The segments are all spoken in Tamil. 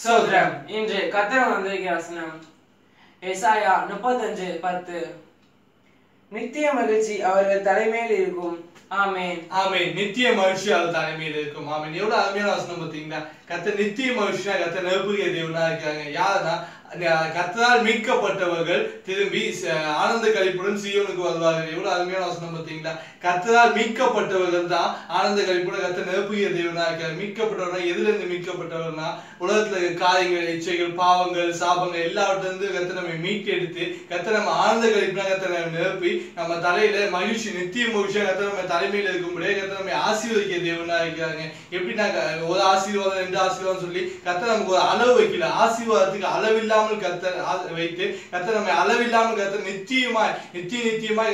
சோதரம் இன்று கர்த்தர் வந்திருக்கிற வசனம் ஏசாயா 35:10. நித்திய மகிழ்ச்சி அவர்கள் தலைமையில் இருக்கும். ஆமென் ஆமென். நித்திய மகிழ்ச்சி அவர் தலைமையில் இருக்கும். ஆமென். எவ்வளவு அருமையான வசனம் பாத்தீங்களா? கர்த்தர் நித்திய மகிழ்ச்சியா கர்த்தர் நிரப்புகிற தேவனா இருக்காங்க. யாருன்னா கர்த்தரால் மீட்கப்பட்டவர்கள் திரும்பி ஆனந்த களிப்புடன் சீயோனுக்கு வருவார்கள். எவ்வளவு அருமையான வசனம் பாத்தீங்களா? கர்த்தரால் மீட்கப்பட்டவர்கள் தான் ஆனந்த களிப்புடன் கர்த்தர் நிரப்புகிற தேவனா இருக்காங்க. மீட்கப்பட்டவர்கள் எதுல இருந்து மீட்கப்பட்டவர்னா உலகத்துல காரியங்கள், இச்சைகள், பாவங்கள், சாபங்கள் எல்லாவற்றிலிருந்து கர்த்தர் நம்ம மீட்டு எடுத்து கர்த்தர் நம்ம ஆனந்த களிப்புனா கர்த்தர் நம்ம நிரப்பி நம்ம தலையில மகிழ்ச்சி நித்திய மகிழ்ச்சியா கர்த்தர் நம்ம தலைமையில இருக்கும்படியே கர்த்தர் நம்ம ஆசீர்வதிக்கிற தேவனா இருக்காங்க. எப்படின்னா ஒரு ஆசீர்வாதம் ரெண்டு ஆசீர்வாதம் சொல்லி கர்த்தர் நமக்கு ஒரு அளவு வைக்கல. ஆசீர்வாதத்துக்கு அளவில்லாமல் கர்த்தர் வைத்து கர்த்தர் நம்ம அளவில்லாமல் கர்த்தர் நித்தியமாய்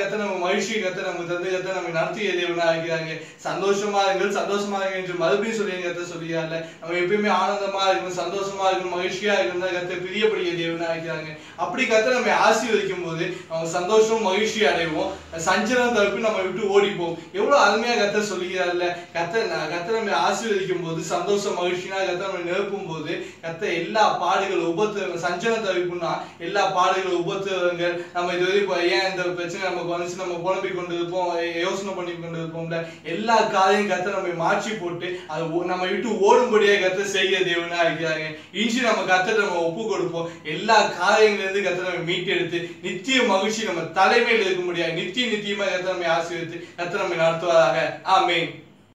கர்த்தர் நம்ம மகிழ்ச்சி கர்த்தர் நமக்கு தந்து கர்த்தர் நம்ம நடத்திய தேவனா இருக்கிறாங்க. சந்தோஷமா இருங்கள் என்று மறுபடியும் சொல்லி கர்த்தர் சொல்லியாருல நம்ம எப்பயுமே ஆனந்தமா இருக்கணும், சந்தோஷமா இருக்கணும், மகிழ்ச்சியா இருக்கணும் கர்த்தர் பிரியப்படிய தேவனா இருக்கிறாங்க. அப்படி கர்த்தர் நம்ம ஆசீர்வதிக்கும் போது நம்ம சந்தோஷம் மகிழ்ச்சி அடைவோம். சஞ்சலம் தவிர்ப்பு நம்ம விட்டு ஓடிப்போம். எவ்வளவு அருமையா கர்த்தர் சொல்லிக்கிறார்ல. கர்த்தர் நம்ம ஆசீர்வதிக்கும் போது சந்தோஷம் மகிழ்ச்சியா கர்த்தர் நம்ம நிரப்பும் போது கர்த்தர் எல்லா பாடுகள் உபத்திரவங்கள் சஞ்சலம் தவிர்ப்புனா எல்லா பாடுகள் உபத்திரவங்கள் நம்ம இதுவரை ஏன் இந்த பிரச்சனை நமக்கு வந்துச்சு நம்ம புலம்பிக் கொண்டு இருப்போம், யோசனை பண்ணி கொண்டு இருப்போம்ல எல்லா காரையும் கர்த்தர் நம்ம மாற்றி போட்டு அது நம்ம விட்டு ஓடும்படியா கர்த்தர் செய்கிற தேவனா இருக்கிறாங்க. இன்று நம்ம கர்த்தர் நம்ம ஒப்பு கொடுப்போம். எல்லா காரியங்களிலிருந்து கர்த்தர் நம்ம மீட்டெடுத்து நித்திய மகிழ்ச்சி நம்ம தலைமையில் இருக்க முடியாது. நித்தியமா கர்த்தர் நம்ம ஆசீர்வதித்து கர்த்தர் நம்ம நடத்துவதாக. ஆமென்.